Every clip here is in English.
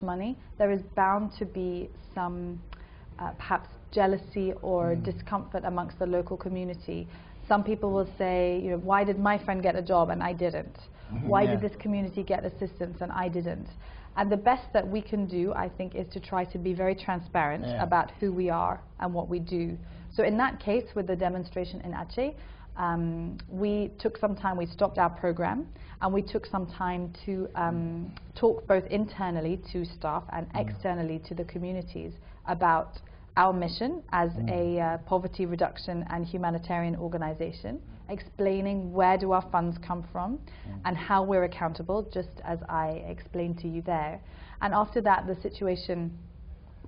money, there is bound to be some perhaps jealousy or discomfort amongst the local community. Some people will say, you know, why did my friend get a job and I didn't? Why did this community get assistance and I didn't? And the best that we can do, I think, is to try to be very transparent about who we are and what we do. So in that case, with the demonstration in Aceh, we took some time, we stopped our program, and we took some time to talk both internally to staff and externally to the communities about our mission as a poverty reduction and humanitarian organization, explaining where do our funds come from and how we're accountable, just as I explained to you there. And after that, the situation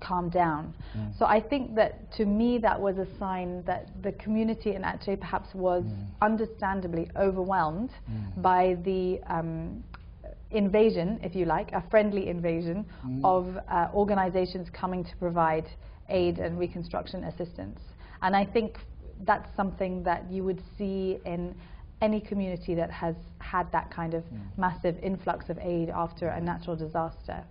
calmed down. So I think that, to me, that was a sign that the community in Aceh perhaps was understandably overwhelmed by the invasion, if you like, a friendly invasion of organizations coming to provide aid and reconstruction assistance. And I think that's something that you would see in any community that has had that kind of massive influx of aid after a natural disaster.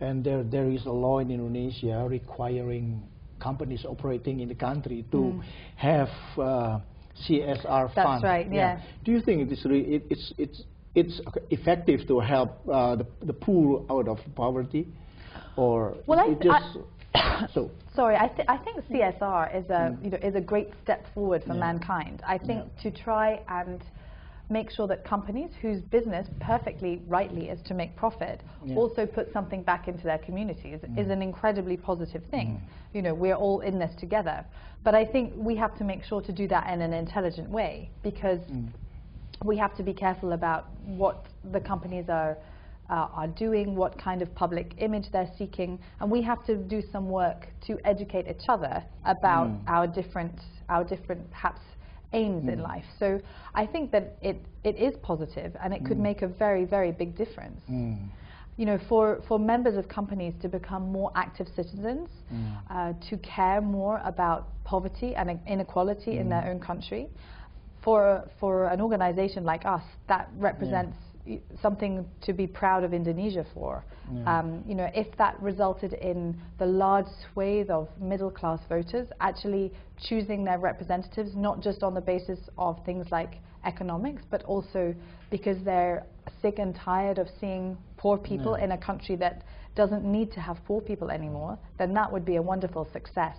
And there is a law in Indonesia requiring companies operating in the country to have CSR funds. That's right. Yeah. Do you think it's effective to help the poor out of poverty, or Sorry, I think CSR is a is a great step forward for mankind. I think to try and make sure that companies whose business perfectly rightly is to make profit also put something back into their communities is an incredibly positive thing. You know, we're all in this together. But I think we have to make sure to do that in an intelligent way, because we have to be careful about what the companies are doing, what kind of public image they're seeking, and we have to do some work to educate each other about our different perhaps aims in life. So I think that it is positive, and it could make a very, very big difference. You know, for members of companies to become more active citizens, to care more about poverty and inequality in their own country, for an organization like us, that represents something to be proud of Indonesia for. You know, if that resulted in the large swathe of middle-class voters actually choosing their representatives, not just on the basis of things like economics, but also because they're sick and tired of seeing poor people in a country that doesn't need to have poor people anymore, then that would be a wonderful success.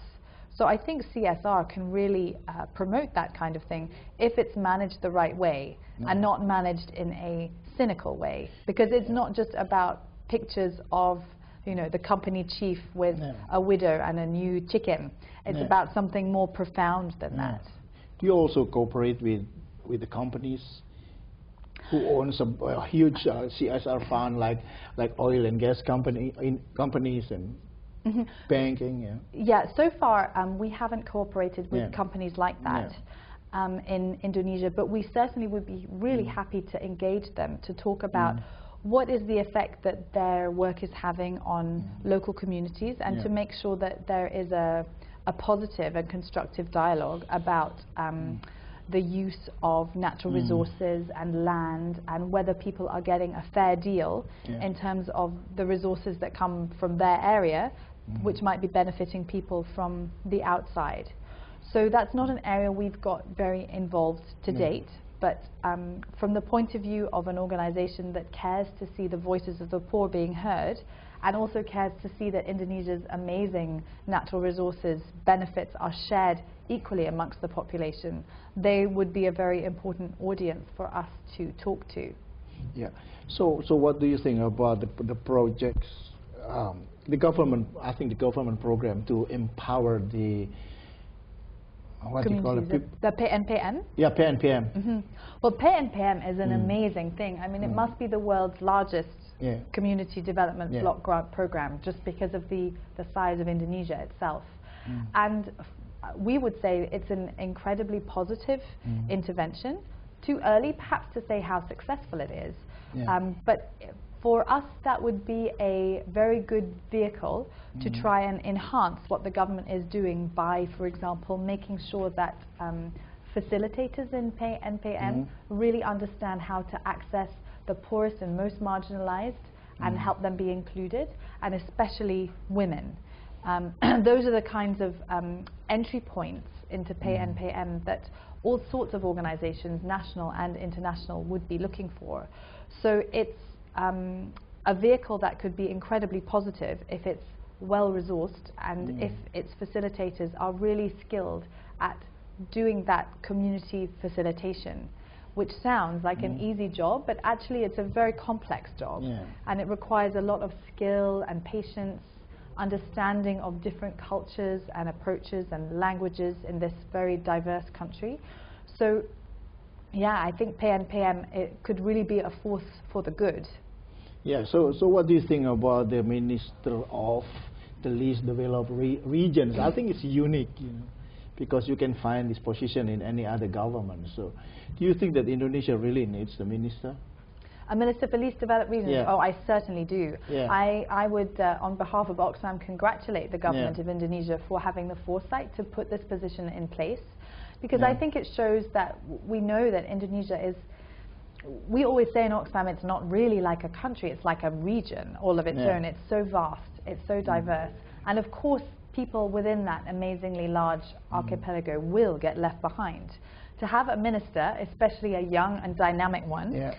So I think CSR can really promote that kind of thing if it's managed the right way and not managed in a cynical way, because it's not just about pictures of, you know, the company chief with a widow and a new chicken. It's about something more profound than that. Do you also cooperate with the companies who owns a huge CSR fund, like oil and gas companies and banking? Yeah, so far we haven't cooperated with companies like that in Indonesia, but we certainly would be really happy to engage them to talk about what is the effect that their work is having on local communities, and to make sure that there is a positive and constructive dialogue about the use of natural resources and land, and whether people are getting a fair deal in terms of the resources that come from their area, which might be benefiting people from the outside. So that's not an area we've got very involved to date, but from the point of view of an organization that cares to see the voices of the poor being heard, and also cares to see that Indonesia's amazing natural resources benefits are shared equally amongst the population, they would be a very important audience for us to talk to. Yeah. So what do you think about the projects, the government, I think the government program to empower the, what do you call it? The PNPM? Yeah, PNPM. Well, PNPM is an amazing thing. I mean, it must be the world's largest community development block grant program, just because of the size of Indonesia itself. And we would say it's an incredibly positive intervention. Too early, perhaps, to say how successful it is. But for us, that would be a very good vehicle to try and enhance what the government is doing by, for example, making sure that facilitators in NPM really understand how to access the poorest and most marginalized and help them be included, and especially women. Those are the kinds of entry points into PNPM that all sorts of organizations, national and international, would be looking for. So it's a vehicle that could be incredibly positive if it's well-resourced and if its facilitators are really skilled at doing that community facilitation, which sounds like an easy job, but actually it's a very complex job. And it requires a lot of skill and patience, understanding of different cultures and approaches and languages in this very diverse country. So yeah, I think PNPM, it could really be a force for the good. Yeah, so what do you think about the Minister of the Least Developed Regions? I think it's unique, you know, because you can find this position in any other government. So do you think that Indonesia really needs the minister? A Minister for Least Developed Regions? Yeah. Oh, I certainly do. Yeah. I would, on behalf of Oxfam, congratulate the government of Indonesia for having the foresight to put this position in place, because I think it shows that we know that Indonesia is, we always say in Oxfam, it's not really like a country, it's like a region all of its own. It's so vast, it's so diverse. And of course, people within that amazingly large archipelago will get left behind. To have a minister, especially a young and dynamic one,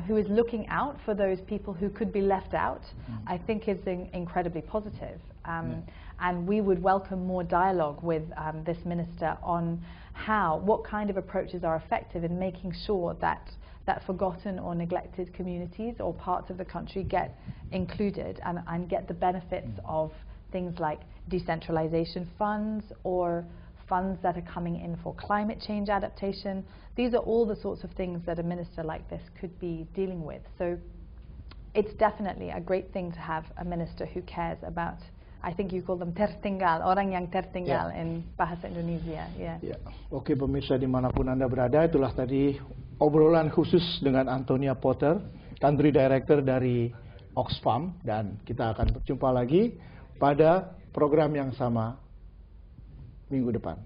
who is looking out for those people who could be left out, I think is incredibly positive. And we would welcome more dialogue with this minister on what kind of approaches are effective in making sure that forgotten or neglected communities or parts of the country get included and get the benefits of things like decentralization funds or funds that are coming in for climate change adaptation. These are all the sorts of things that a minister like this could be dealing with. So it's definitely a great thing to have a minister who cares about, I think you call them tertinggal, orang yang tertinggal in bahasa Indonesia. Oke, pemirsa dimanapun Anda berada, itulah tadi obrolan khusus dengan Antonia Potter, Country Director dari Oxfam, dan kita akan berjumpa lagi pada program yang sama minggu depan.